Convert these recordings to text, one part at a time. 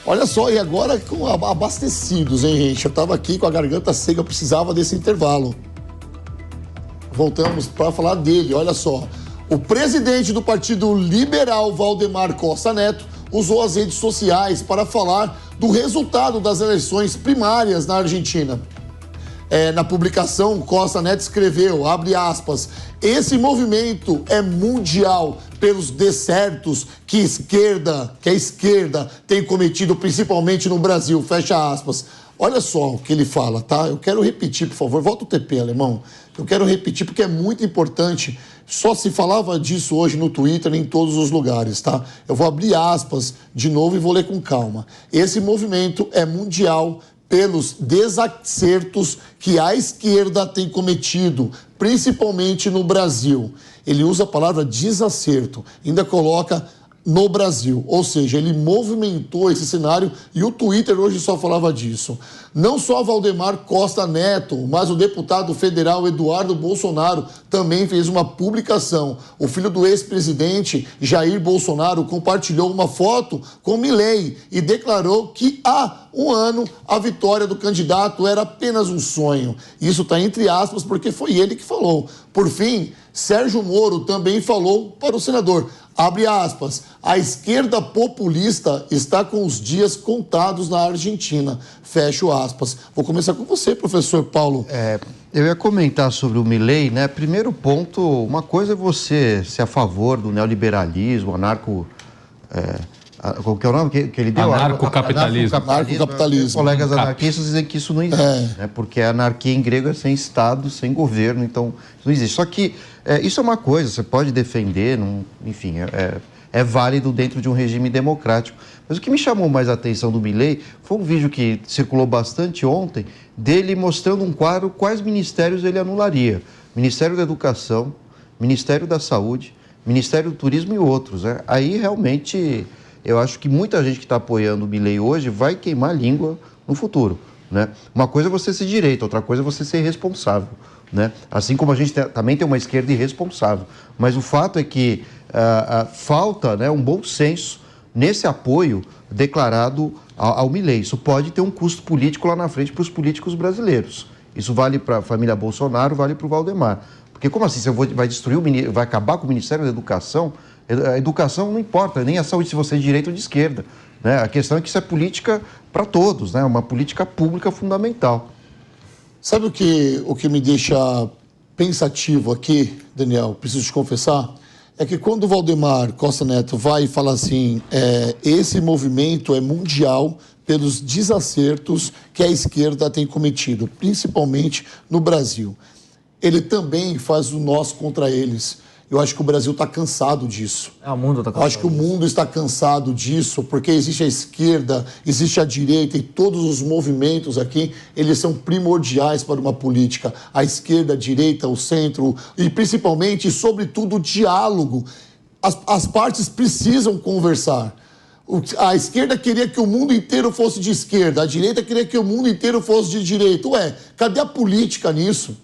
Olha só, e agora com abastecidos, hein, gente? Eu tava aqui com a garganta seca, eu precisava desse intervalo. Voltamos para falar dele, olha só. O presidente do Partido Liberal, Valdemar Costa Neto, usou as redes sociais para falar do resultado das eleições primárias na Argentina. Na publicação, Costa Neto escreveu, abre aspas, esse movimento é mundial pelos descertos que a esquerda tem cometido, principalmente no Brasil, fecha aspas. Olha só o que ele fala, tá? Eu quero repetir, por favor, volta o TP, alemão. Eu quero repetir porque é muito importante. Só se falava disso hoje no Twitter, em todos os lugares, tá? Eu vou abrir aspas de novo e vou ler com calma. Esse movimento é mundial pelos desacertos que a esquerda tem cometido, principalmente no Brasil. Ele usa a palavra desacerto, ainda coloca no Brasil, ou seja, ele movimentou esse cenário e o Twitter hoje só falava disso. Não só Valdemar Costa Neto, mas o deputado federal Eduardo Bolsonaro também fez uma publicação. O filho do ex-presidente Jair Bolsonaro compartilhou uma foto com Milei e declarou que há um ano a vitória do candidato era apenas um sonho. Isso está entre aspas porque foi ele que falou. Por fim, Sérgio Moro também falou para o senador, abre aspas, a esquerda populista está com os dias contados na Argentina, fecho aspas. Vou começar com você, professor Paulo. Eu ia comentar sobre o Milei, né? Primeiro ponto, uma coisa é você ser a favor do neoliberalismo, qual que é o nome que ele deu? Anarcocapitalismo. Anarcocapitalismo. Colegas anarquistas dizem que isso não existe, né? Porque a anarquia em grego é sem Estado, sem governo, então isso não existe. Só que isso é uma coisa, você pode defender, enfim, é válido dentro de um regime democrático. Mas o que me chamou mais a atenção do Milei foi um vídeo que circulou bastante ontem, dele mostrando um quadro quais ministérios ele anularia. Ministério da Educação, Ministério da Saúde, Ministério do Turismo e outros, né? Aí realmente eu acho que muita gente que está apoiando o Milei hoje vai queimar a língua no futuro, né? Uma coisa é você ser direita, outra coisa é você ser responsável, né? Assim como a gente também tem uma esquerda irresponsável. Mas o fato é que falta, né, um bom senso nesse apoio declarado ao Milei. Isso pode ter um custo político lá na frente para os políticos brasileiros. Isso vale para a família Bolsonaro, vale para o Valdemar. Porque como assim? Você vai destruir vai acabar com o Ministério da Educação? A educação não importa, nem a saúde se você é de direita ou de esquerda, né? A questão é que isso é política para todos, né? Uma política pública fundamental. Sabe o que me deixa pensativo aqui, Daniel, preciso te confessar? É que quando o Valdemar Costa Neto vai e fala assim, esse movimento é mundial pelos desacertos que a esquerda tem cometido, principalmente no Brasil. Ele também faz o nós contra eles. Eu acho que o Brasil está cansado disso. O mundo está cansado. Eu acho que o mundo está cansado disso, porque existe a esquerda, existe a direita e todos os movimentos aqui, eles são primordiais para uma política. A esquerda, a direita, o centro e principalmente, e sobretudo, o diálogo. As partes precisam conversar. A esquerda queria que o mundo inteiro fosse de esquerda, a direita queria que o mundo inteiro fosse de direita. Ué, cadê a política nisso?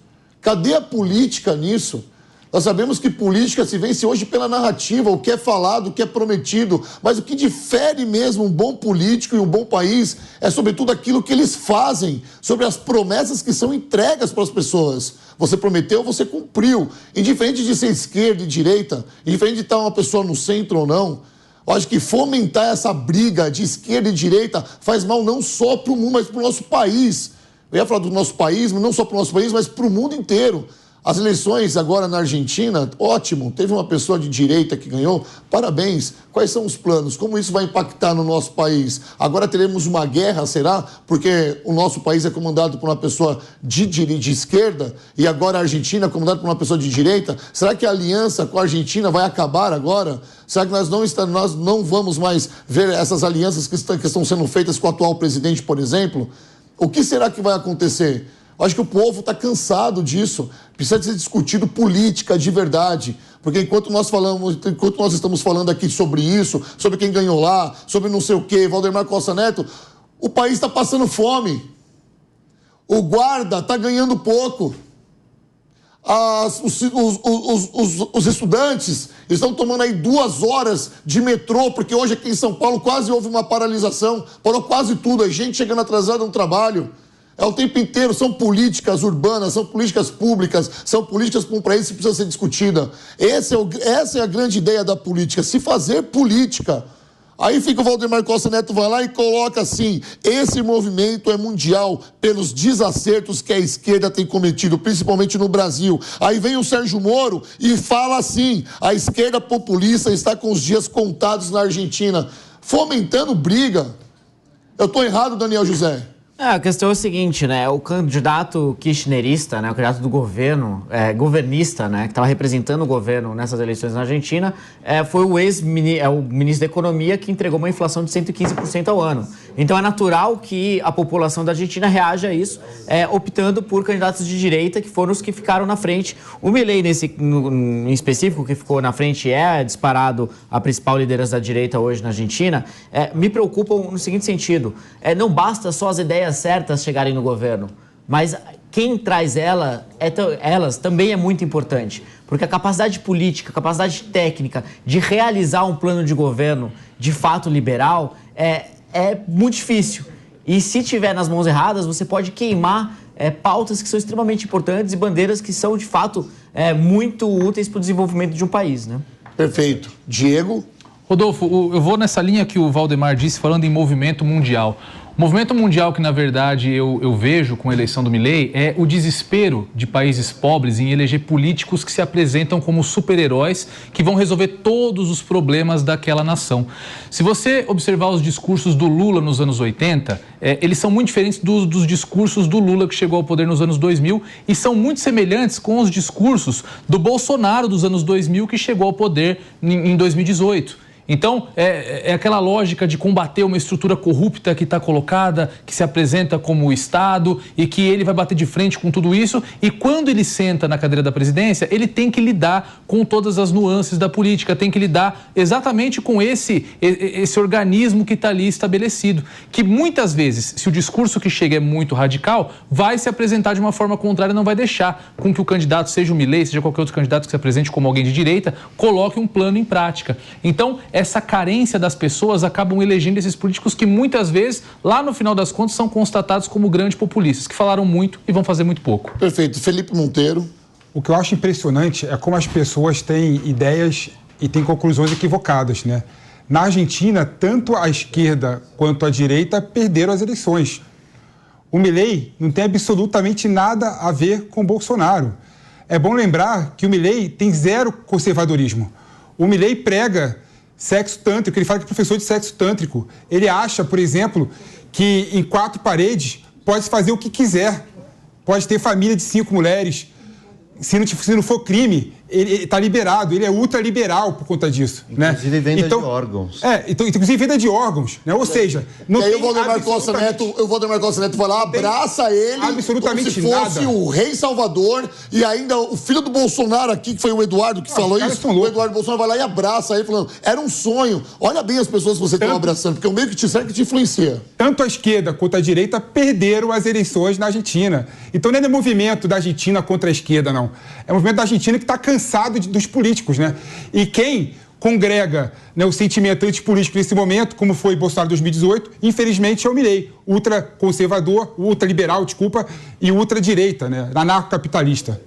Cadê a política nisso? Nós sabemos que política se vence hoje pela narrativa, o que é falado, o que é prometido, mas o que difere mesmo um bom político e um bom país é sobretudo aquilo que eles fazem, sobre as promessas que são entregas para as pessoas. Você prometeu, você cumpriu. Indiferente de ser esquerda e direita, indiferente de estar uma pessoa no centro ou não, eu acho que fomentar essa briga de esquerda e direita faz mal não só para o mundo, mas para o nosso país. Eu ia falar do nosso país, mas não só para o nosso país, mas para o mundo inteiro. As eleições agora na Argentina, ótimo, teve uma pessoa de direita que ganhou, parabéns. Quais são os planos? Como isso vai impactar no nosso país? Agora teremos uma guerra, será? Porque o nosso país é comandado por uma pessoa de esquerda e agora a Argentina é comandada por uma pessoa de direita? Será que a aliança com a Argentina vai acabar agora? Será que nós não vamos mais ver essas alianças que estão sendo feitas com o atual presidente, por exemplo? O que será que vai acontecer? Eu acho que o povo está cansado disso. Precisa ser discutido política de verdade. Porque enquanto nós estamos falando aqui sobre isso, sobre quem ganhou lá, sobre não sei o quê, Valdemar Costa Neto, o país está passando fome. O guarda está ganhando pouco. Os estudantes estão tomando aí 2 horas de metrô, porque hoje aqui em São Paulo quase houve uma paralisação, parou quase tudo, a gente chegando atrasado no trabalho. É o tempo inteiro, são políticas urbanas, são políticas públicas, são políticas para um país que precisa ser discutida. Essa é a grande ideia da política, se fazer política. Aí fica o Valdemar Costa Neto, vai lá e coloca assim, esse movimento é mundial pelos desacertos que a esquerda tem cometido, principalmente no Brasil. Aí vem o Sérgio Moro e fala assim, a esquerda populista está com os dias contados na Argentina, fomentando briga. Eu estou errado, Daniel José? A questão é o seguinte, né? O candidato kirchnerista, né? O candidato do governo, governista, né? Que estava representando o governo nessas eleições na Argentina, foi o ministro da Economia que entregou uma inflação de 115% ao ano. Então é natural que a população da Argentina reaja a isso, optando por candidatos de direita, que foram os que ficaram na frente. O Milei, em específico, que ficou na frente, é disparado a principal liderança da direita hoje na Argentina, me preocupam no seguinte sentido, não basta só as ideias certas chegarem no governo, mas quem traz elas também é muito importante, porque a capacidade política, a capacidade técnica de realizar um plano de governo de fato liberal é muito difícil. E se tiver nas mãos erradas, você pode queimar pautas que são extremamente importantes e bandeiras que são de fato muito úteis para o desenvolvimento de um país, né? Perfeito. Diego? Rodolfo, eu vou nessa linha que o Valdemar disse, falando em movimento mundial. O movimento mundial que, na verdade, eu vejo com a eleição do Milei é o desespero de países pobres em eleger políticos que se apresentam como super-heróis que vão resolver todos os problemas daquela nação. Se você observar os discursos do Lula nos anos 80, eles são muito diferentes dos discursos do Lula que chegou ao poder nos anos 2000 e são muito semelhantes com os discursos do Bolsonaro dos anos 2000 que chegou ao poder em 2018. Então, é aquela lógica de combater uma estrutura corrupta que está colocada, que se apresenta como o Estado e que ele vai bater de frente com tudo isso. E quando ele senta na cadeira da presidência, ele tem que lidar com todas as nuances da política, tem que lidar exatamente com esse organismo que está ali estabelecido. Que muitas vezes, se o discurso que chega é muito radical, vai se apresentar de uma forma contrária, não vai deixar com que o candidato, seja o Milei, seja qualquer outro candidato que se apresente como alguém de direita, coloque um plano em prática. Então, essa carência das pessoas acabam elegendo esses políticos que muitas vezes, lá no final das contas, são constatados como grandes populistas, que falaram muito e vão fazer muito pouco. Perfeito. Felipe Monteiro. O que eu acho impressionante é como as pessoas têm ideias e têm conclusões equivocadas, né? Na Argentina, tanto a esquerda quanto a direita perderam as eleições. O Milei não tem absolutamente nada a ver com o Bolsonaro. É bom lembrar que o Milei tem zero conservadorismo. O Milei prega sexo tântrico, ele fala que é professor de sexo tântrico. Ele acha, por exemplo, que em 4 paredes pode fazer o que quiser. Pode ter família de 5 mulheres. Se não for crime, ele está liberado. Ele é ultraliberal por conta disso. Inclusive, né? venda de órgãos. Inclusive venda de órgãos. Né? Ou seja, não e aí tem o Valdemar Costa Neto vai lá, abraça ele absolutamente como se fosse nada. O rei Salvador, e ainda o filho do Bolsonaro aqui, que foi o Eduardo que falou isso, o Eduardo Bolsonaro vai lá e abraça ele, falando, era um sonho. Olha bem as pessoas que você está abraçando, porque o meio que te serve que te influencia. Tanto a esquerda quanto a direita perderam as eleições na Argentina. Então não é movimento da Argentina contra a esquerda, não. É o movimento da Argentina que está cansado dos políticos, né? E quem congrega, né, o sentimento antipolítico nesse momento, como foi Bolsonaro em 2018, infelizmente é o Milei, ultraconservador, ultraliberal, e ultradireita, né, anarcocapitalista.